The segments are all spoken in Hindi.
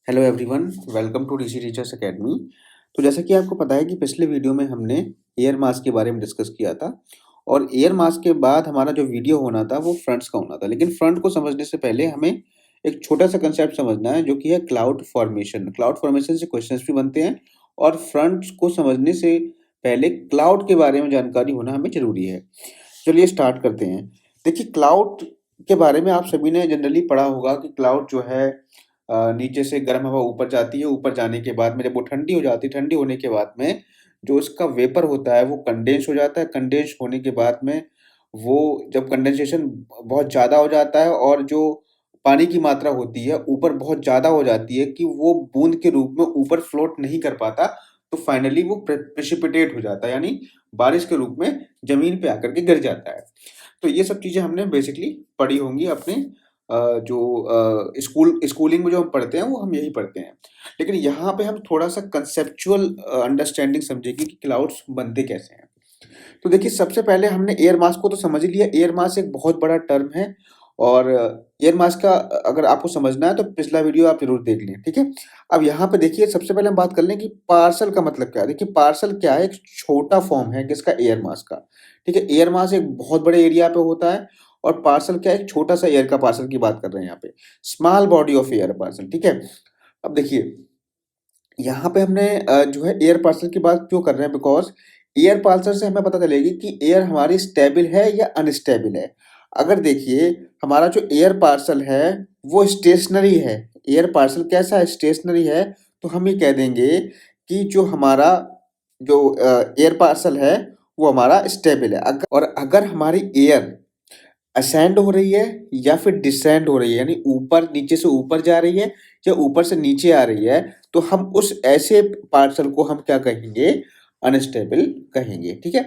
Hello everyone, welcome to DC teachers academy. तो जैसा कि आपको पता है कि पिछले वीडियो में हमने एयर मास के बारे में डिस्कस किया था और एयर मास के बाद हमारा जो वीडियो होना था वो फ्रंट्स का होना था। लेकिन फ्रंट को समझने से पहले हमें एक छोटा सा कंसेप्ट समझना है जो कि है क्लाउड फॉर्मेशन। क्लाउड फॉर्मेशन से क्वेश्चंस भी बनते हैं और फ्रंट्स को समझने से पहले क्लाउड के बारे में जानकारी होना हमें ज़रूरी है। चलिए स्टार्ट करते हैं। देखिए, क्लाउड के बारे में आप सभी ने जनरली पढ़ा होगा कि क्लाउड जो है नीचे से गर्म हवा ऊपर जाती है, ऊपर जाने के बाद में जब वो ठंडी हो जाती है, ठंडी होने के बाद में जो उसका वेपर होता है वो कंडेंस हो जाता है। कंडेंस होने के बाद में वो जब कंडेंसेशन बहुत ज़्यादा हो जाता है और जो पानी की मात्रा होती है ऊपर बहुत ज़्यादा हो जाती है कि वो बूंद के रूप में ऊपर फ्लोट नहीं कर पाता, तो फाइनली वो प्रेसिपिटेट हो जाता है, यानी बारिश के रूप में ज़मीन पे आकर के गिर जाता है। तो ये सब चीज़ें हमने बेसिकली पढ़ी होंगी अपने जो स्कूलिंग में जो हम पढ़ते हैं वो हम यही पढ़ते हैं। लेकिन यहाँ पे हम थोड़ा-सा कंसेप्चुअल अंडरस्टैंडिंग समझेंगे कि क्लाउड्स बनते कैसे हैं। तो देखिए, सबसे पहले हमने एयर मास को तो समझ ही लिया। एयर मास एक बहुत बड़ा टर्म है और एयर मास का अगर आपको समझना है तो पिछला वीडियो आप ज़रूर देख लें, ठीक है? अब यहाँ पे देखिए, सबसे पहले हम बात कर लें कि पार्सल का मतलब क्या है? देखिए, पार्सल क्या है? एक छोटा फॉर्म है किसका? एयर मास का, ठीक है? एयर मास एक बहुत बड़े एरिया पे होता है और पार्सल क्या है? एक छोटा-सा एयर का पार्सल की बात कर रहे हैं यहाँ पे। Small body of air parcel, ठीक है? अब देखिए, यहाँ पे हमने जो है एयर पार्सल की बात क्यों कर रहे हैं? बिकॉज़ एयर पार्सल से हमें पता चलेगी कि एयर हमारी स्टेबल है या अनस्टेबल है। अगर देखिए, हमारा जो एयर पार्सल है वो स्टेशनरी है। एयर पार्सल कैसा है? स्टेशनरी है। तो हम ये कह देंगे कि जो हमारा जो एयर पार्सल है वो हमारा स्टेबल है। अगर हमारी एयर असेंड हो रही है या फिर डिसेंड हो रही है, यानी ऊपर नीचे से ऊपर जा रही है या ऊपर से नीचे आ रही है, तो हम उस ऐसे पार्सल को हम क्या कहेंगे? अनस्टेबल कहेंगे, ठीक है?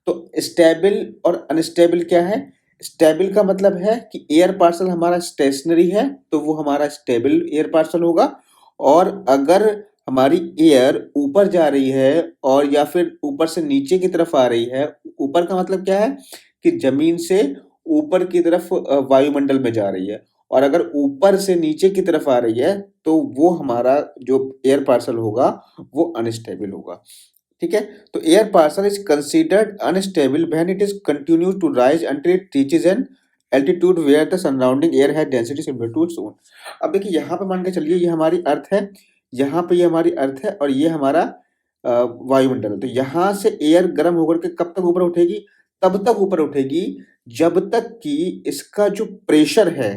तो स्टेबल और अनस्टेबल क्या है? स्टेबल का मतलब है कि एयर पार्सल हमारा स्टेशनरी है तो वो हमारा स्टेबल एयर पार्सल होगा। और अगर हमारी एयर ऊपर जा रही है और या फिर ऊपर से नीचे की तरफ आ रही है, ऊपर का मतलब क्या है कि जमीन से ऊपर की तरफ वायुमंडल में जा रही है, और अगर ऊपर से नीचे की तरफ आ रही है तो वो हमारा जो एयर पार्सल होगा वो अनस्टेबल होगा, ठीक है? तो air parcel is considered unstable when it is continue to rise until it reaches an altitude where the surrounding air has density similar to its own. अब देखिए, यहाँ पे मान के चलिए ये हमारी अर्थ है, यहाँ पे ये हमारी अर्थ है और ये हमारा वायुमंडल है। तो यहाँ से एयर गर्म होकर के कब तक ऊपर उठेगी? तब तक ऊपर उठेगी जब तक कि इसका जो प्रेशर है,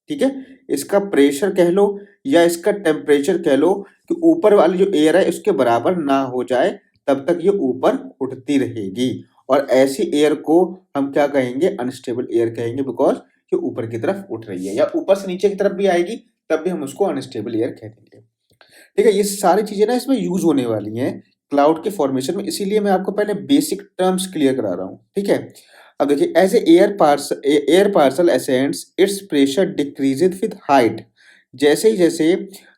ठीक है? इसका प्रेशर कह लो या इसका टेम्परेचर कह लो कि ऊपर वाली जो एयर है उसके बराबर ना हो जाए, तब तक ये ऊपर उठती रहेगी। और ऐसी एयर को हम क्या कहेंगे? अनस्टेबल एयर कहेंगे, बिकॉज़ ये ऊपर की तरफ उठ रही है या ऊपर से नीचे की तरफ भी आएगी, तब भी हम उसको अनस्टेबल एयर कह देंगे। ठीक है? ये सारी चीज़ें ना इसमें यूज़ होने वाली हैं क्लाउड के फॉर्मेशन में, इसीलिए मैं आपको पहले बेसिक टर्म्स क्लियर करा रहा हूँ, ठीक है? अब देखिए, as a air parcel ascends its pressure decreases with height. जैसे ही जैसे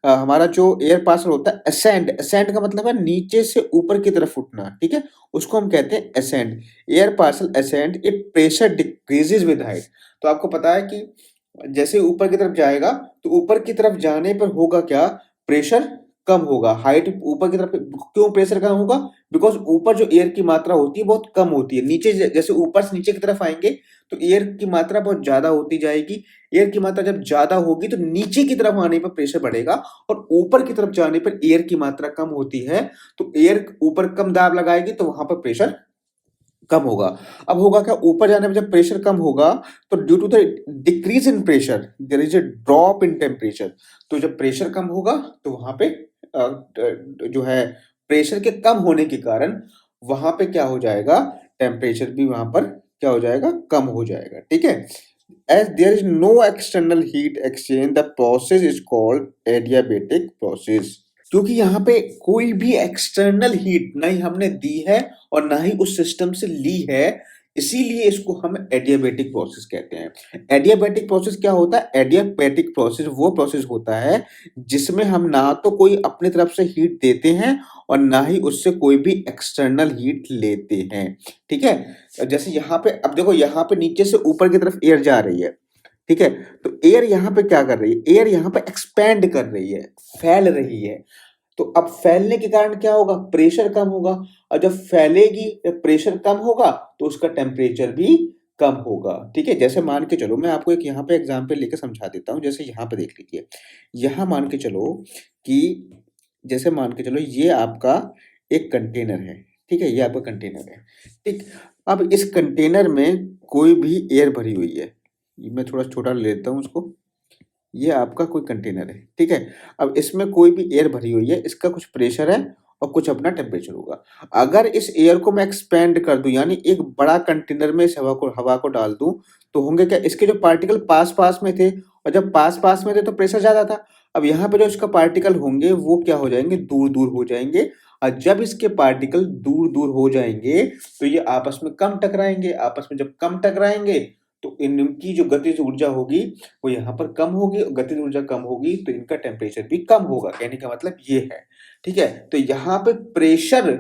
हमारा जो एयर पार्सल होता है असेंड, असेंड का मतलब है नीचे से ऊपर की तरफ उठना, ठीक है? उसको हम कहते हैं ascend. Air parcel ascend it pressure decreases with height. तो आपको पता है कि जैसे ऊपर की तरफ जाएगा, तो ऊपर की तरफ जाने पर होगा क्या? प्रेशर कम होगा। हाइट ऊपर की तरफ क्यों प्रेशर कम होगा? बिकॉज़ ऊपर जो एयर की मात्रा होती है बहुत कम होती है। नीचे जैसे ऊपर से नीचे की तरफ आएँगे तो एयर की मात्रा बहुत ज़्यादा होती जाएगी। एयर की मात्रा जब ज़्यादा होगी तो नीचे की तरफ आने पर प्रेशर बढ़ेगा और ऊपर की तरफ जाने पर एयर की मात्रा कम होती है, तो एयर ऊपर कम दाब लगाएगी तो वहाँ पर प्रेशर कम होगा। अब होगा क्या? ऊपर जाने में जब प्रेशर कम होगा तो due to the decrease in pressure there is a drop in temperature. तो जब प्रेशर कम होगा तो वहां पे जो है प्रेशर के कम होने के कारण वहां पे क्या हो जाएगा? टेम्परेचर भी वहां पर क्या हो जाएगा? कम हो जाएगा, ठीक है? As there is no external heat exchange the process is called adiabatic process. क्योंकि यहाँ पे कोई भी एक्सटर्नल हीट ना ही हमने दी है और ना ही उस सिस्टम से ली है, इसीलिए इसको हम एडियाबेटिक प्रोसेस कहते हैं। एडियाबेटिक प्रोसेस क्या होता है? एडियाबेटिक प्रोसेस वो प्रोसेस होता है जिसमें हम ना तो कोई अपनी तरफ से हीट देते हैं और ना ही उससे कोई भी एक्सटर्नल हीट लेते हैं, ठीक है? जैसे यहाँ पे अब देखो, यहाँ पे नीचे से ऊपर की तरफ एयर जा रही है, ठीक है? तो एयर यहाँ पे क्या कर रही है? एयर यहाँ पे एक्सपैंड कर रही है, फैल रही है। तो अब फैलने के कारण क्या होगा? प्रेशर कम होगा, और जब फैलेगी, जब प्रेशर कम होगा तो उसका टेम्परेचर भी कम होगा। ठीक है? जैसे मान के चलो, मैं आपको एक यहाँ पे एग्जांपल लेके समझा देता हूँ। जैसे यहाँ पे देख लीजिए, यहाँ मान के चलो कि जैसे मान के चलो ये आपका एक कंटेनर है। ठीक है? ये आपका कंटेनर है। ठीक, अब इस कंटेनर में कोई भी एयर भरी हुई है। मैं थोड़ा छोटा ले लेता हूँ उसको। ये आपका कोई कंटेनर है, ठीक है? अब इसमें कोई भी एयर भरी हुई है, इसका कुछ प्रेशर है और कुछ अपना टेम्परेचर होगा। अगर इस एयर को मैं एक्सपैंड कर दूँ, यानी एक बड़ा कंटेनर में इस हवा को डाल दूँ, तो होंगे क्या? इसके जो पार्टिकल पास-पास में थे, और जब पास-पास में थे तो प्रेशर ज़्यादा था। अब यहाँ पे जो इसका पार्टिकल होंगे वो क्या हो जाएँगे? दूर-दूर हो जाएँगे, और जब इसके पार्टिकल दूर-दूर हो जाएँगे, तो ये आपस में कम टकराएँगे। आपस में जब कम टकराएँगे, तो इनकी जो गतिज ऊर्जा होगी वो यहाँ पर कम होगी, और गतिज ऊर्जा कम होगी तो इनका टेम्परेचर भी कम होगा। कहने का मतलब ये है, ठीक है? तो यहाँ पे प्रेशर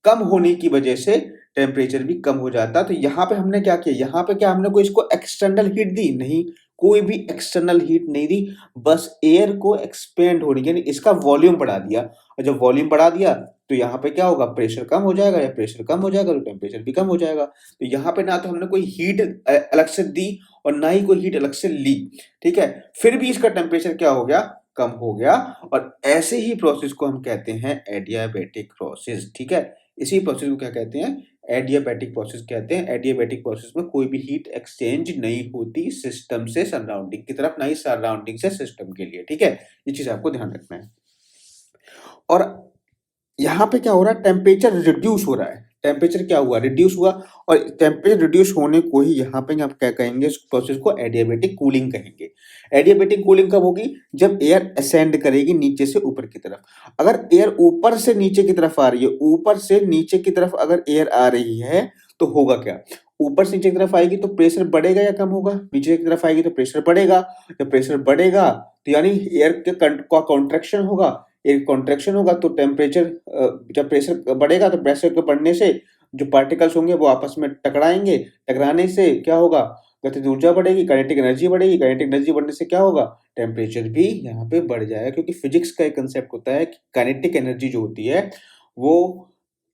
कम होने की वजह से टेम्परेचर भी कम हो जाता। तो यहाँ पे हमने क्या किया? यहाँ पे क्या हमने कोई इसको एक्सटर्नल हीट दी? नहीं, कोई भी एक्सटर्नल हीट नहीं दी, बस एयर को एक्सपेंड होने यानी इसका वॉल्यूम बढ़ा दिया, और जब वॉल्यूम बढ़ा दिया तो यहाँ पे क्या होगा? प्रेशर कम हो जाएगा, या प्रेशर कम हो जाएगा तो टेम्परेचर भी कम हो जाएगा। तो यहाँ पे ना तो हमने कोई हीट अलग से दी, और ना ही कोई हीट अलग से ली, ठीक है? फिर भी इसका टेम्परेचर क्या हो गया? कम हो गया। और ऐसे ही प्रोसेस को हम कहते हैं एडियाबैटिक प्रोसेस, ठीक है? इसी प्रोसेस को क्या कहते हैं? एडियाबैटिक प्रोसेस कहते हैं। एडियाबैटिक प्रोसेस में कोई भी हीट एक्सचेंज नहीं होती सिस्टम से सराउंडिंग की तरफ, ना ही सराउंडिंग से सिस्टम के लिए, ठीक है? ये चीज आपको ध्यान रखना है। और यहाँ पे क्या हो रहा है? टेम्परेचर रिड्यूस हो रहा है। टेम्परेचर क्या हुआ? रिड्यूस हुआ, और टेम्परेचर रिड्यूस होने को ही यहाँ पे आप क्या कहेंगे? इस प्रोसेस को एडियाबैटिक कूलिंग कहेंगे। एडियाबैटिक कूलिंग कब होगी? जब एयर असेंड करेगी नीचे से ऊपर की तरफ। अगर एयर ऊपर से नीचे की तरफ आ रही है, ऊपर से नीचे की तरफ अगर एयर आ रही है, तो होगा क्या? ऊपर से नीचे की तरफ आएगी तो प्रेशर बढ़ेगा या कम होगा? नीचे की तरफ आएगी तो प्रेशर बढ़ेगा। जब प्रेशर बढ़ेगा तो यानी एयर का कॉन्ट्रैक्शन होगा। एयर कॉन्ट्रैक्शन होगा तो टेम्परेचर, जब प्रेशर बढ़ेगा तो प्रेशर के बढ़ने से जो पार्टिकल्स होंगे वो आपस में टकराएंगे। टकराने से क्या होगा? गतिज ऊर्जा बढ़ेगी, काइनेटिक एनर्जी बढ़ेगी। काइनेटिक एनर्जी बढ़ने से क्या होगा? टेम्परेचर भी यहाँ पे बढ़ जाएगा, क्योंकि फिजिक्स का एक कंसेप्ट होता है कि काइनेटिक एनर्जी जो होती है वो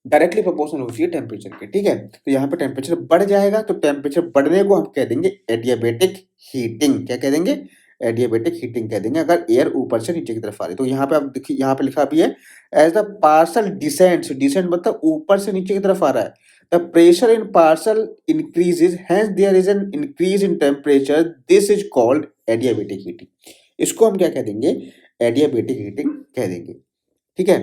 डायरेक्टली प्रोपोर्शनल होती है टेम्परेचर के, ठीक है? तो यहाँ पे टेम्परेचर बढ़ जाएगा, तो टेम्परेचर बढ़ने को हम कह देंगे एडियाबैटिक हीटिंग। क्या कह देंगे? एडियाबैटिक हीटिंग कह देंगे, अगर एयर ऊपर से नीचे की तरफ आ रही है। तो यहाँ पे आप देखिए, यहाँ पे लिखा भी है, as the parcel descends. Descent मतलब ऊपर से नीचे की तरफ आ रहा है। The pressure in parcel increases, hence there is an increase in temperature, this is called adiabatic heating. इसको हम क्या कह देंगे? एडियाबैटिक हीटिंग कह देंगे, ठीक है?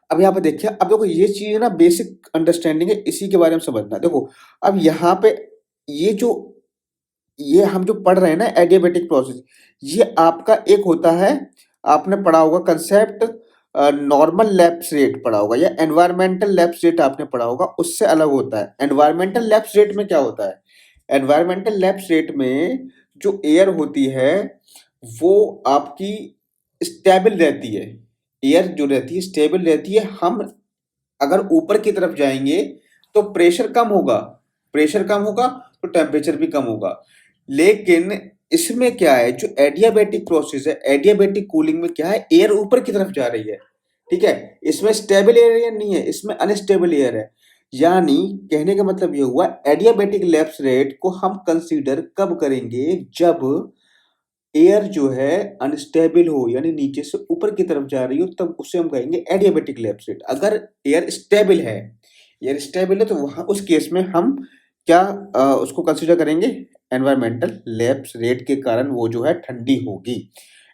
अब यहाँ पे देखिए, अब देखो ये चीज ना बेसिक अंडरस्टैंडिंग है, इसी के बारे में समझना। देखो अब यहाँ पे ये जो ये हम जो पढ़ रहे हैं ना एडियाबैटिक प्रोसेस, ये आपका एक होता है, आपने पढ़ा होगा कंसेप्ट, नॉर्मल लैप्स रेट पढ़ा होगा, या एनवायरमेंटल लैप्स रेट आपने पढ़ा होगा। उससे अलग होता है। एनवायरमेंटल लैप्स रेट में क्या होता है? एनवायरमेंटल लैप्स रेट में जो एयर होती है वो आपकी स्टेबल रहती है। एयर जो रहती है स्टेबल रहती है। हम अगर ऊपर की तरफ जाएंगे तो प्रेशर कम होगा, प्रेशर कम होगा तो टेम्परेचर भी कम होगा। लेकिन इसमें क्या है, जो एडियाबैटिक प्रोसेस है, एडियाबैटिक कूलिंग में क्या है? एयर ऊपर की तरफ जा रही है, ठीक है? इसमें स्टेबल एयर नहीं है, इसमें अनस्टेबल एयर है। यानी कहने का मतलब ये हुआ, एडियाबैटिक लैप्स रेट को हम कंसीडर कब करेंगे? जब एयर जो है अनस्टेबल हो, यानी नीचे से ऊपर की तरफ जा रही हो, तब उसे हम कहेंगे एडियाबैटिक लैप्स रेट। अगर एयर स्टेबल है, एयर स्टेबल है, तो वहां उस केस में हम क्या उसको कंसीडर करेंगे? एनवायरमेंटल लैप्स रेट के कारण वो जो है ठंडी होगी।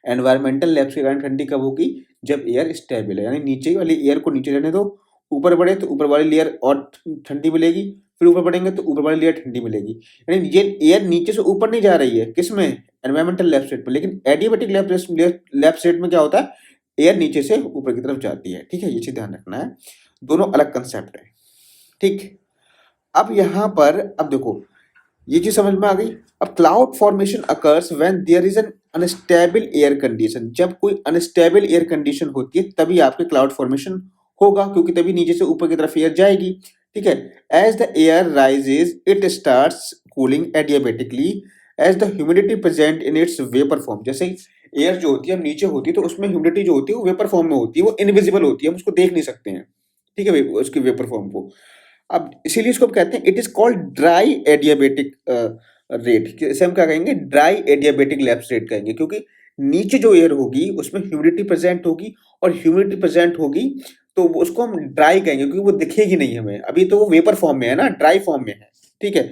एनवायरमेंटल लैप्स के कारण ठंडी कब होगी? जब एयर स्टेबल है, यानी नीचे वाली एयर को नीचे रहने दो, ऊपर बढ़े तो ऊपर वाली लेयर और ठंडी मिलेगी, फिर ऊपर बढ़ेंगे तो ऊपर वाली लेयर ठंडी मिलेगी। यानी ये एयर नीचे से ऊपर नहीं जा रही है, किसमें? एनवायरमेंटल लैप्स रेट में। लेकिन एडियाबैटिक लैप्स रेट में क्या होता है? एयर नीचे से ऊपर की तरफ जाती है, ठीक है? ये चीज ध्यान रखना है, दोनों अलग कंसेप्ट है, ठीक? अब यहाँ पर अब देखो, ये चीज समझ में आ गई। अब cloud formation occurs when there is an unstable air condition. जब कोई अनस्टेबल एयर कंडीशन होती है तभी आपके क्लाउड फॉर्मेशन होगा, क्योंकि तभी नीचे से ऊपर की तरफ एयर जाएगी, ठीक है? As the air rises it starts cooling adiabatically, as the humidity present in its vapour form. जैसे एयर जो होती है अब नीचे होती है तो उसमें ह्यूमिडिटी जो होती है वो वेपर फॉर्म में होती है, वो इनविजिबल होती है, हम उसको देख नहीं सकते हैं, ठीक है, उसकी वेपर फॉर्म को। अब इसीलिए इसको हम कहते हैं it is called dry adiabatic rate. इसे हम क्या कहेंगे, ड्राई एडियाबेटिक लैप्स रेट कहेंगे, क्योंकि नीचे जो एयर होगी उसमें ह्यूमिडिटी प्रेजेंट होगी, और ह्यूमिडिटी प्रेजेंट होगी तो उसको हम ड्राई कहेंगे, क्योंकि वो दिखेगी नहीं हमें, अभी तो वो वेपर फॉर्म में है ना, ड्राई फॉर्म में है, ठीक है।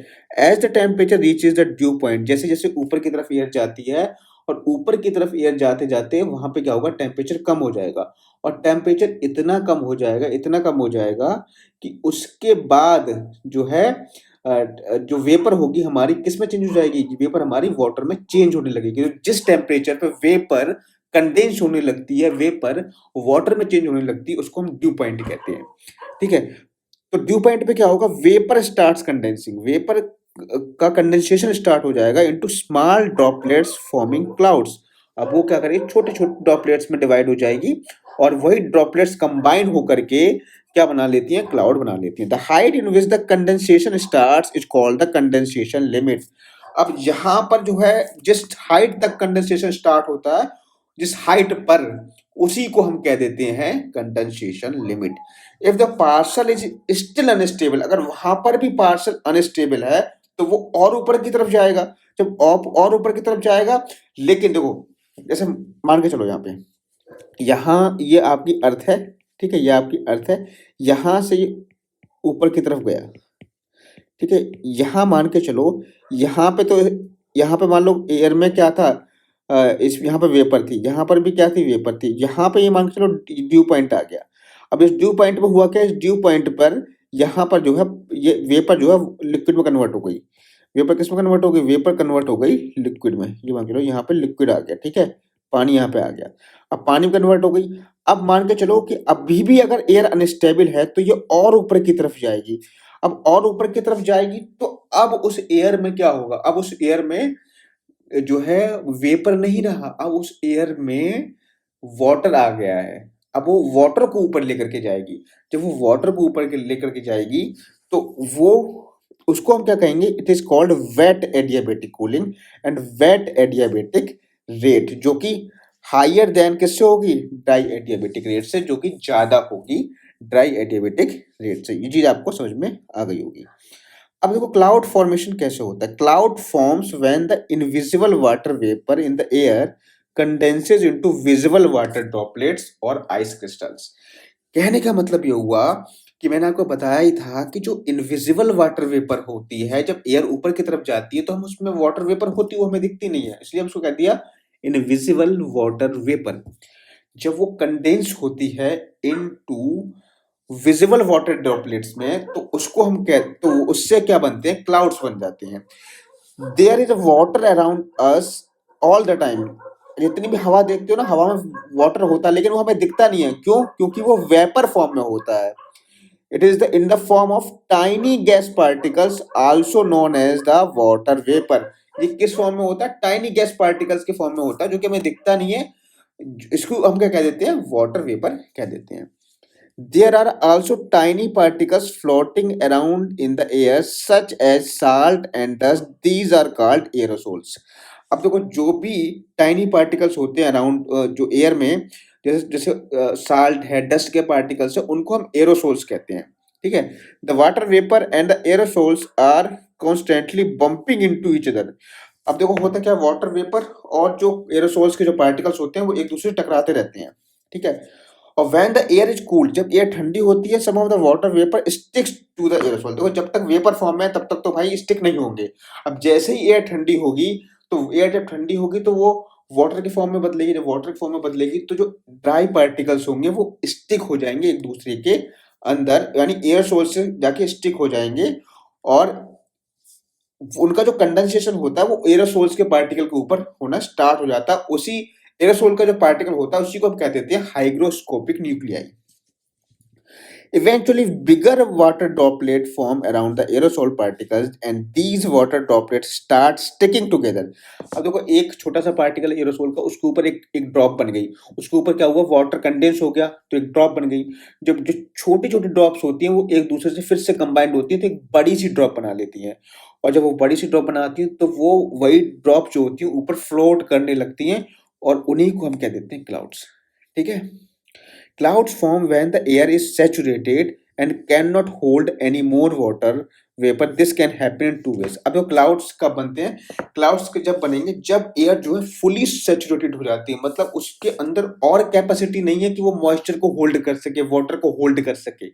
As the temperature reaches the dew point, जैसे जैसे ऊपर की तरफ एयर जाती है, और ऊपर की तरफ एयर जाते जाते वहां पे क्या होगा, टेम्परेचर कम हो जाएगा, और टेम्परेचर इतना कम हो जाएगा, इतना कम हो जाएगा कि उसके बाद जो है जो वेपर होगी हमारी किस में चेंज हो जाएगी, वेपर हमारी वाटर में चेंज होने लगेगी। तो जिस टेम्परेचर पे वेपर कंडेंस होने लगती है, वेपर वाटर में चेंज होने लगती है, उसको हम ड्यू पॉइंट कहते हैं, ठीक है। तो ड्यू पॉइंट पे क्या होगा, वेपर स्टार्ट्स कंडेंसिंग, वेपर का कंडेंसेशन स्टार्ट हो जाएगा into small droplets forming clouds. अब वो क्या करेगी, छोटे छोटे ड्रॉपलेट्स में डिवाइड हो जाएगी, और वही ड्रॉपलेट्स कंबाइन होकर के क्या बना लेती हैं, क्लाउड बना लेती हैं। The height in which the condensation starts is called the condensation limit. अब यहाँ पर जो है जिस हाइट तक कंडेंसेशन स्टार्ट होता है, जिस हाइट पर, उसी को हम कह देते हैं condensation limit. If the parcel is still unstable, अगर वहां पर भी पार्सल अनस्टेबल है तो वो और ऊपर की तरफ जाएगा, जब और ऊपर की तरफ जाएगा। लेकिन देखो, जैसे मान के चलो यहाँ ये आपकी अर्थ है, ठीक है, ये आपकी अर्थ है, यहाँ से ये ऊपर की तरफ गया, ठीक है। यहाँ मान के चलो, यहाँ पे तो, यहाँ पे मान लो एयर में क्या था, इस यहाँ पे वेपर थी, यहाँ पर भी क्या थी, वेपर थी, यहाँ पे ये मान के चलो ड्यू पॉइंट आ गया। अब इस ड्यू पॉइंट पे हुआ क्या, इस ड्यू पॉइंट पर यहाँ पर जो है ये वेपर जो है लिक्विड में कन्वर्ट हो गई। वेपर किस में कन्वर्ट हो गई, वेपर कन्वर्ट हो गई लिक्विड में। ये मान के चलो यहाँ पे लिक्विड आ गया, ठीक है, पानी यहाँ पे आ गया, अब पानी में कन्वर्ट हो गई। अब मान के चलो कि अभी भी अगर एयर अनस्टेबल है तो ये और ऊपर की तरफ जाएगी। अब और ऊपर की तरफ जाएगी तो अब उस एयर में क्या होगा, अब उस एयर में जो है वेपर नहीं रहा, अब उस एयर में वाटर आ गया है। अब वो वाटर को ऊपर लेकर के जाएगी, जब वो वाटर को ऊपर लेकर के जाएगी तो वो, उसको हम क्या कहेंगे, it is called wet adiabatic cooling and wet adiabatic rate, जो कि हायर देन किससे होगी, ड्राई एडियाबेटिक रेट से, जो कि ज्यादा होगी ड्राई एडियाबेटिक रेट से। ये चीज आपको समझ में आ गई होगी। अब देखो क्लाउड फॉर्मेशन कैसे होता है। Cloud forms when the invisible water vapour in the air condenses into visible water droplets और आइस क्रिस्टल्स। कहने का मतलब ये हुआ कि मैंने आपको बताया ही था कि जो इनविजिबल वाटर वेपर होती है, जब एयर ऊपर की तरफ जाती है तो हम उसमें वाटर वेपर होती है, वो हमें दिखती नहीं है, इसलिए हम उसको कह दिया इनविजिबल वाटर वेपर। जब वो कंडेंस होती है इनटू विजिबल वाटर ड्रॉपलेट्स में तो उसको हम कह, तो उससे क्या बनते हैं, क्लाउड्स बन जाते हैं। There is a water around us all the time. जितनी भी हवा देखते हो ना, हवा में वाटर होता है, लेकिन वो हमें दिखता नहीं है, क्यों, क्योंकि वो वेपर फॉर्म में होता है। It is the in the form of tiny gas particles also known as the water vapour. ये किस फॉर्म में होता है, टाइनी गैस पार्टिकल्स के फॉर्म में होता है, जो कि हमें दिखता नहीं है, इसको हम क्या कह देते हैं, वाटर वेपर कह देते हैं। There are also tiny particles floating around in the air such as salt and dust. These are called aerosols. अब देखो जो भी टाइनी पार्टिकल्स होते हैं अराउंड जो एयर में, जैसे जैसे साल्ट है, डस्ट के पार्टिकल्स है, उनको हम एरोसोल्स कहते हैं, ठीक है। The water vapour and the aerosols are constantly bumping into each other. अब देखो होता क्या, वाटर वेपर और जो एरोसोल्स के जो पार्टिकल्स होते हैं वो एक दूसरे से टकराते रहते हैं, ठीक है। और when the air is cooled, जब एयर ठंडी होती है, some of the water vapour sticks to the aerosol. देखो जब तक वेपर फॉर्म में है तब तक तो भाई स्टिक नहीं होंगे। अब जैसे ही एयर ठंडी होगी, तो एयर जब ठंडी होगी तो वो वाटर के फॉर्म में बदलेगी, जब वाटर के फॉर्म में बदलेगी तो जो ड्राई पार्टिकल्स होंगे वो स्टिक हो जाएंगे एक दूसरे के अंदर, यानी एयरसोल से जाके स्टिक हो जाएंगे, और उनका जो कंडेंसेशन होता है वो एरोसोल्स के पार्टिकल के ऊपर होना स्टार्ट हो जाता है। उसी एरोसोल का जो पार्टिकल होता है उसी को हम कह देते हैं hygroscopic nuclei. Eventually, bigger water droplets form around the aerosol particles, and these water droplets start sticking together. अब देखो एक छोटा सा पार्टिकल एरोसोल का, उसके ऊपर एक एक ड्रॉप बन गई, उसके ऊपर क्या हुआ, वाटर कंडेंस हो गया तो एक ड्रॉप बन गई। जब जो छोटी छोटी ड्रॉप्स होती हैं वो एक दूसरे से फिर से कंबाइंड होती है तो एक बड़ी सी ड्रॉप बना लेती हैं, और जब वो बड़ी सी ड्रॉप बनाती हैं तो वो वही ड्रॉप जो होती है ऊपर फ्लोट करने लगती हैं और उन्हीं को हम कह देते हैं क्लाउड्स। ठीक है? Clouds form when the air is saturated and cannot hold any more water vapor. This can happen in two ways. अब जो क्लाउड्स कब बनते हैं, क्लाउड्स जब बनेंगे जब एयर जो है फुली सेचुरेटेड हो जाती है, मतलब उसके अंदर और कैपेसिटी नहीं है कि वो मॉइस्चर को होल्ड कर सके, वाटर को होल्ड कर सके,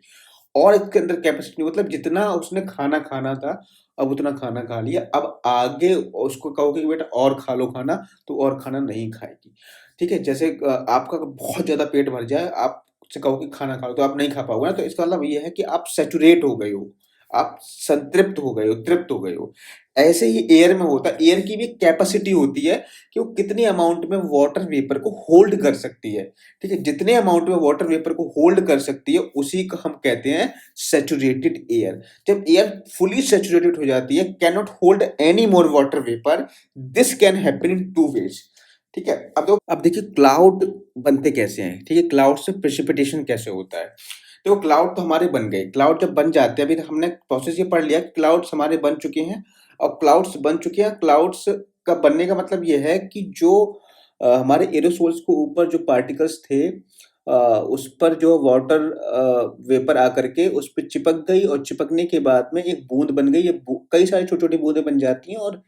और इसके अंदर कैपेसिटी मतलब जितना उसने खाना खाना था अब उतना खाना खा लिया, अब आगे उसको कहोगे कि बेटा और खा लो खाना, तो और खाना नहीं खाएगी। ठीक है? जैसे आपका बहुत ज़्यादा पेट भर जाए, आप उससे कहो कि खाना खा लो, तो आप नहीं खा पाओगे ना, तो इसका मतलब ये है कि आप सैचुरेट हो गए हो, आप संतृप्त हो गए हो, तृप्त हो गए हो। ऐसे ही एयर में होता है, एयर की भी कैपेसिटी होती है कि वो कितनी अमाउंट में वाटर वेपर को होल्ड कर सकती है। ठीक है? जितने अमाउंट में वाटर वेपर को होल्ड कर सकती है, उसी को हम कहते हैं सैचुरेटेड एयर। जब एयर फुली सैचुरेटेड हो जाती है, can not hold any more water vapour, this can happen in two ways. ठीक है? अब देखिए क्लाउड बनते कैसे हैं। ठीक है? क्लाउड से प्रेसिपिटेशन कैसे होता है। तो क्लाउड तो हमारे बन गए, क्लाउड जब बन जाते हैं, अभी तक हमने प्रोसेस ये पढ़ लिया कि क्लाउड्स हमारे बन चुके हैं और क्लाउड्स बन चुके हैं। क्लाउड्स का बनने का मतलब ये है कि जो हमारे एरोसोल्स को ऊपर जो पार्टिकल्स थे, उस पर जो वाटर वेपर आकर के उस पर चिपक गई और चिपकने के बाद में एक बूंद बन गई। ये कई सारी छोटी छोटी बूंदें बन जाती हैं और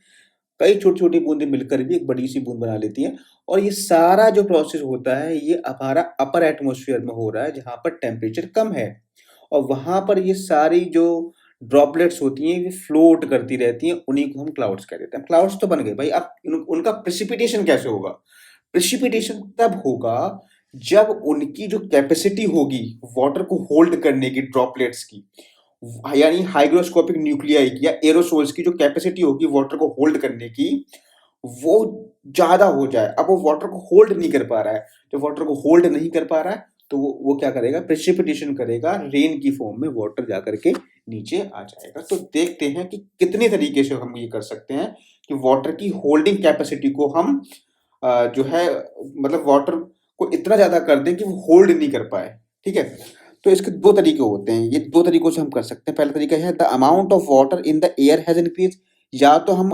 कई छोटी-छोटी बूंदें मिलकर भी एक बड़ी-सी बूंद बना लेती हैं, और ये सारा जो प्रोसेस होता है ये हमारा अपर एटमॉस्फेयर में हो रहा है, जहाँ पर टेम्परेचर कम है, और वहाँ पर ये सारी जो ड्रॉपलेट्स होती हैं ये फ्लोट करती रहती हैं, उन्हीं को हम क्लाउड्स कह देते हैं। क्लाउड्स तो बन गए भाई, अब उनका प्रेसिपिटेशन कैसे होगा? प्रेसिपिटेशन तब होगा जब उनकी जो कैपेसिटी होगी वाटर को होल्ड करने की, ड्रॉपलेट्स की, यानी हाइग्रोस्कोपिक न्यूक्लियाई की या एरोसोल्स की जो कैपेसिटी होगी वाटर को होल्ड करने की, वो ज़्यादा हो जाए। अब वो वाटर को होल्ड नहीं कर पा रहा है, जब वाटर को होल्ड नहीं कर पा रहा है तो वो क्या करेगा? प्रेसिपिटेशन करेगा, रेन की फॉर्म में वाटर जाकर के नीचे आ जाएगा। तो देखते हैं कि कितने तरीके से हम ये कर सकते हैं कि वाटर की होल्डिंग कैपेसिटी को हम जो है मतलब वाटर को इतना ज़्यादा कर दें कि वो होल्ड नहीं कर पाए। ठीक है? तो इसके 2 तरीके होते हैं, ये 2 तरीकों से हम कर सकते हैं। पहला तरीका है the amount of water in the air has increase, या तो हम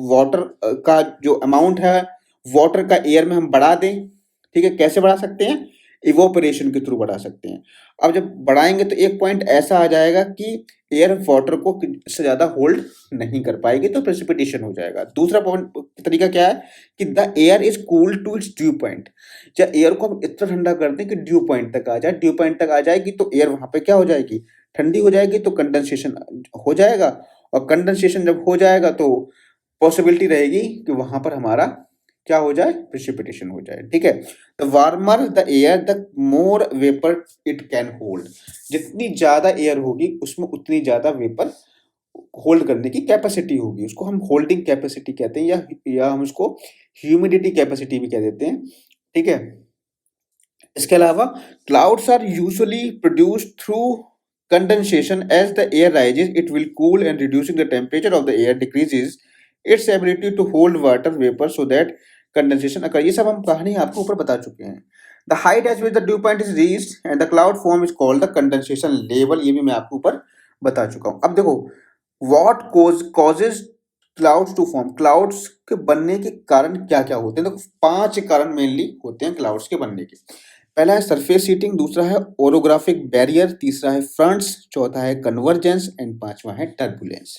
वाटर का जो अमाउंट है वाटर का एयर में हम बढ़ा दें। ठीक है? कैसे बढ़ा सकते हैं? इवोपरेशन के थ्रू बढ़ा सकते हैं। अब जब बढ़ाएँगे तो एक पॉइंट ऐसा आ जाएगा कि एयर वाटर को इससे ज़्यादा होल्ड नहीं कर पाएगी, तो प्रेसिपिटेशन हो जाएगा। दूसरा पॉइंट तरीका क्या है कि the air is cooled to its dew point, या एयर को हम इतना ठंडा कर दें कि ड्यू पॉइंट तक आ जाए। ड्यू पॉइंट तक आ जाएगी तो एयर वहाँ पे क्या हो जाएगी? ठंडी हो जाएगी, तो कंडेंसेशन हो जाएगा, और कंडेंसेशन जब हो जाएगा तो पॉसिबिलिटी रहेगी कि वहाँ पर हमारा क्या हो जाए? प्रेसिपिटेशन हो जाए। ठीक है? The warmer the air the more vapour it can hold, जितनी ज़्यादा एयर होगी उसमें उतनी ज़्यादा वेपर होल्ड करने की कैपेसिटी होगी, उसको हम होल्डिंग कैपेसिटी कहते हैं, या हम उसको ह्यूमिडिटी कैपेसिटी भी कह देते हैं। ठीक है? इसके अलावा clouds are usually produced through condensation. As the air rises it will cool and reducing the temperature of the air decreases its ability to hold water vapour so that condensation occur. ये सब हम कहानी आपको ऊपर बता चुके हैं। The height at which the dew point is reached and the cloud form is called the condensation level, ये भी मैं आपको ऊपर बता चुका हूँ। अब देखो what causes clouds to form, clouds के बनने के कारण क्या क्या होते हैं? देखो 5 कारण मेनली होते हैं क्लाउड्स के बनने के। पहला है सरफेस हीटिंग, दूसरा है ओरोग्राफिक बैरियर, तीसरा है फ्रंट्स, चौथा है कन्वर्जेंस एंड पांचवा है टर्बुलेंस।